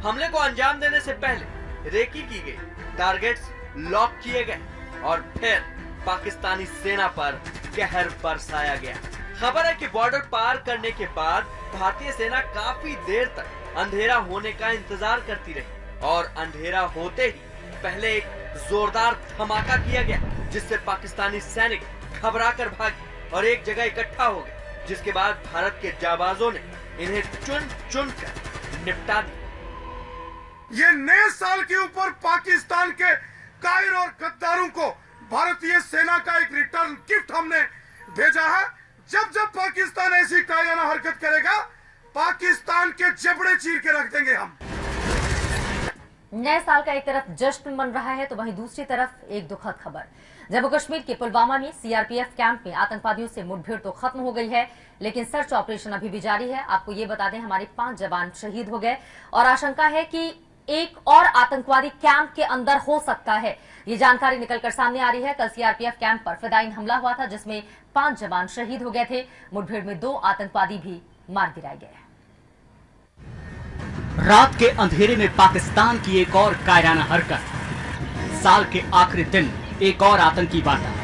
हमले को अंजाम देने से पहले रेकी की गई, टारगेट्स लॉक किए गए और फिर पाकिस्तानी सेना पर कहर बरसाया गया। खबर है कि बॉर्डर पार करने के बाद भारतीय सेना काफी देर तक अंधेरा होने का इंतजार करती रही और अंधेरा होते ही पहले एक जोरदार धमाका किया गया, जिससे पाकिस्तानी सैनिक घबराकर भागे और एक जगह इकट्ठा हो गए, जिसके बाद भारत के जाबाजों ने इन्हें चुन चुन कर निपटा दिया। ये नए साल के ऊपर पाकिस्तान के कायर और गद्दारों को भारतीय सेना का एक रिटर्न गिफ्ट हमने भेजा है। जब जब पाकिस्तान ऐसी कायराना हरकत करेगा, पाकिस्तान के जबड़े चीर के रख देंगे हम। नए साल का एक तरफ जश्न मन रहा है तो वहीं दूसरी तरफ एक दुखद खबर। जम्मू कश्मीर के पुलवामा में सीआरपीएफ कैंप में आतंकवादियों से मुठभेड़ तो खत्म हो गई है, लेकिन सर्च ऑपरेशन अभी भी जारी है। आपको ये बता दें, हमारे 5 जवान शहीद हो गए और आशंका है कि एक और आतंकवादी कैंप के अंदर हो सकता है। ये जानकारी निकलकर सामने आ रही है। कल सीआरपीएफ कैंप पर फिदायीन हमला हुआ था, जिसमें 5 जवान शहीद हो गए थे। मुठभेड़ में 2 आतंकवादी भी मार गिराए गए। रात के अंधेरे में पाकिस्तान की एक और कायराना हरकत। साल के आखिरी दिन एक और आतंकी वारदात।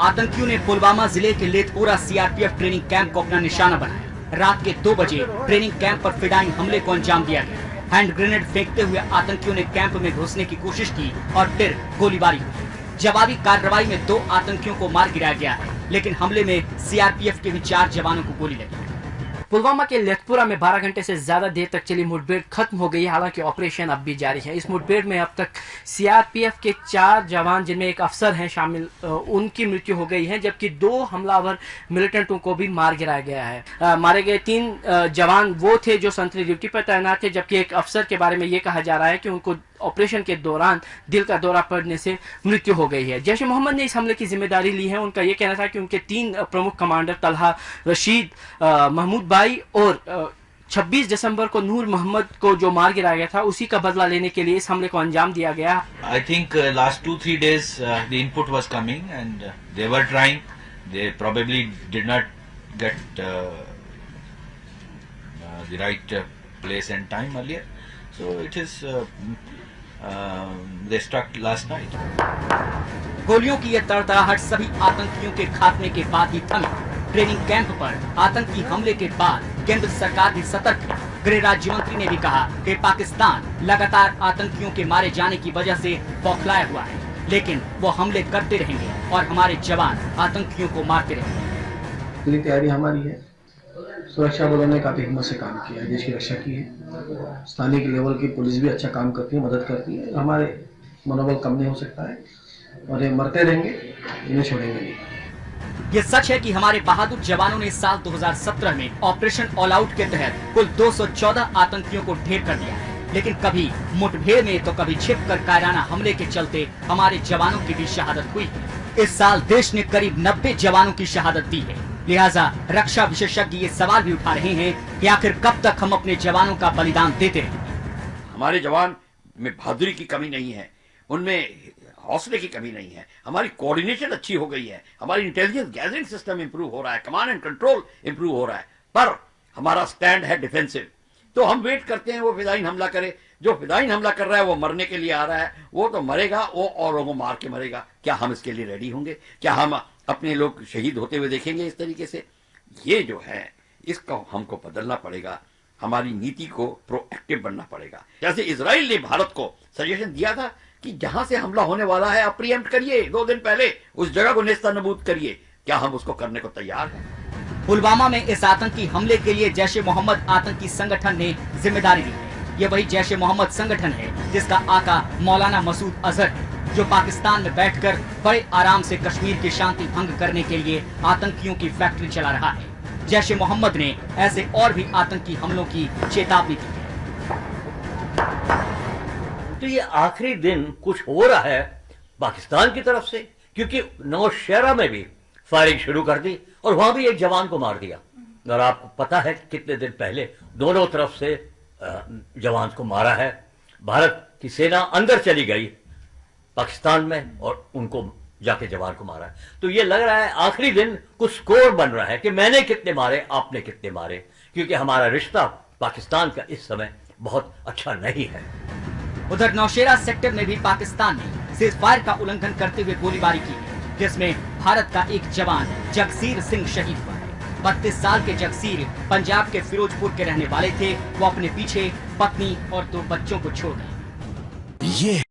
आतंकियों ने पुलवामा जिले के लेथपोरा सीआरपीएफ ट्रेनिंग कैंप को अपना निशाना बनाया। रात के 2 बजे ट्रेनिंग कैंप पर फिदायीन हमले को अंजाम दिया गया। हैंड ग्रेनेड फेंकते हुए आतंकियों ने कैंप में घुसने की कोशिश की और फिर गोलीबारी हुई। जवाबी कार्रवाई में 2 आतंकियों को मार गिराया गया है, लेकिन हमले में सीआरपीएफ के भी 4 जवानों को गोली लगी। पुलवामा के लेथपुरा में 12 घंटे से ज्यादा देर तक चली मुठभेड़ खत्म हो गई है, हालांकि ऑपरेशन अब भी जारी है। इस मुठभेड़ में अब तक सीआरपीएफ के 4 जवान, जिनमें एक अफसर हैं शामिल, उनकी मृत्यु हो गई है, जबकि 2 हमलावर मिलिटेंटों को भी मार गिराया गया है। मारे गए 3 जवान वो थे जो संतरी ड्यूटी पर तैनात थे, जबकि एक अफसर के बारे में ये कहा जा रहा है कि उनको ऑपरेशन के दौरान दिल का दौरा पड़ने से मृत्यु हो गई है। जैश ए मोहम्मद ने इस हमले की जिम्मेदारी ली है। उनका यह कहना था कि उनके 3 प्रमुख कमांडर तलहा, रशीद, महमूद भाई और 26 दिसंबर को नूर मोहम्मद को जो मार गिराया गया था, उसी का बदला लेने के लिए इस हमले को अंजाम दिया गया। I think last 2-3 days the input was coming and they were trying. They probably did not get the right place and time earlier. So it is they struck last night. गोलियों की यह तड़तड़ाहट सभी आतंकियों के खात्मे के बाद ही थमी। ट्रेनिंग कैंप पर आतंकी हमले के बाद केंद्र सरकार भी सतर्क है। गृह राज्य मंत्री ने भी कहा कि पाकिस्तान लगातार आतंकियों के मारे जाने की वजह से बौखलाया हुआ है, लेकिन वो हमले करते रहेंगे और हमारे जवान आतंकियों को मारते रहेंगे। पूरी तैयारी हमारी है। सुरक्षा बलों ने काफी हिम्मत से काम किया है, देश की रक्षा की है। स्थानीय लेवल की पुलिस भी अच्छा काम करती है, मदद करती है। हमारे मनोबल कम नहीं हो सकता है और ये मरते रहेंगे, इन्हें छोड़ेंगे नहीं। ये सच है कि हमारे बहादुर जवानों ने साल 2017 में ऑपरेशन ऑल आउट के तहत कुल 214 आतंकियों को ढेर कर दिया है, लेकिन कभी मुठभेड़ में तो कभी छिपकर कायराना हमले के चलते हमारे जवानों की भी शहादत हुई है। इस साल देश ने करीब 90 जवानों की शहादत दी है। लिहाजा रक्षा विशेषज्ञ ये सवाल भी उठा रहे हैं कि आखिर कब तक हम अपने जवानों का बलिदान देते रहेंगे। हमारे जवान में बहादुरी की कमी नहीं है, उनमें हौसले की कमी नहीं है। हमारी कोऑर्डिनेशन अच्छी हो गई है, हमारी इंटेलिजेंस गैदरिंग सिस्टम इंप्रूव हो रहा है, कमांड एंड कंट्रोल इंप्रूव हो रहा है, पर हमारा स्टैंड है डिफेंसिव। तो हम वेट करते हैं वो फिदायीन हमला करे। जो फिदायीन हमला कर रहा है वो मरने के लिए आ रहा है, वो तो मरेगा, वो औरों को मार के मरेगा। क्या हम इसके लिए रेडी होंगे? क्या हम अपने लोग शहीद होते हुए देखेंगे इस तरीके से? ये जो है इसको हमको बदलना पड़ेगा। हमारी नीति को प्रोएक्टिव बनना पड़ेगा। जैसे इजराइल ने भारत को सजेशन दिया था कि जहां से हमला होने वाला है आप प्रीएम्प्ट करिए, 2 दिन पहले उस जगह को नेस्तनाबूद करिए। क्या हम उसको करने को तैयार हैं? पुलवामा में इस आतंकी हमले के लिए जैश ए मोहम्मद आतंकी संगठन ने जिम्मेदारी ली है। ये वही जैश ए मोहम्मद संगठन है जिसका आका मौलाना मसूद अजहर है, जो पाकिस्तान में बैठकर बड़े आराम से कश्मीर की शांति भंग करने के लिए आतंकियों की फैक्ट्री चला रहा है। जैश ए मोहम्मद ने ऐसे और भी आतंकी हमलों की चेतावनी दी है। तो ये आखिरी दिन कुछ हो रहा है पाकिस्तान की तरफ से, क्योंकि नौशहरा में भी फायरिंग शुरू कर दी और वहां भी एक जवान को मार दिया। और आपको पता है कितने दिन पहले दोनों तरफ से जवान को मारा है। भारत की सेना अंदर चली गई पाकिस्तान में और उनको जाके जवान को मारा है। तो ये लग रहा है आखिरी दिन कुछ स्कोर बन रहा है कि मैंने कितने मारे, आपने कितने मारे। क्योंकि हमारा रिश्ता पाकिस्तान का इस समय बहुत अच्छा नहीं है। उधर नौशेरा सेक्टर में भी पाकिस्तान ने सीजफायर का उल्लंघन करते हुए गोलीबारी की, जिसमें भारत का एक जवान जगसीर सिंह शहीद हुआ है। 32 साल के जगसीर पंजाब के फिरोजपुर के रहने वाले थे। वो अपने पीछे पत्नी और 2 बच्चों को छोड़ गए। ये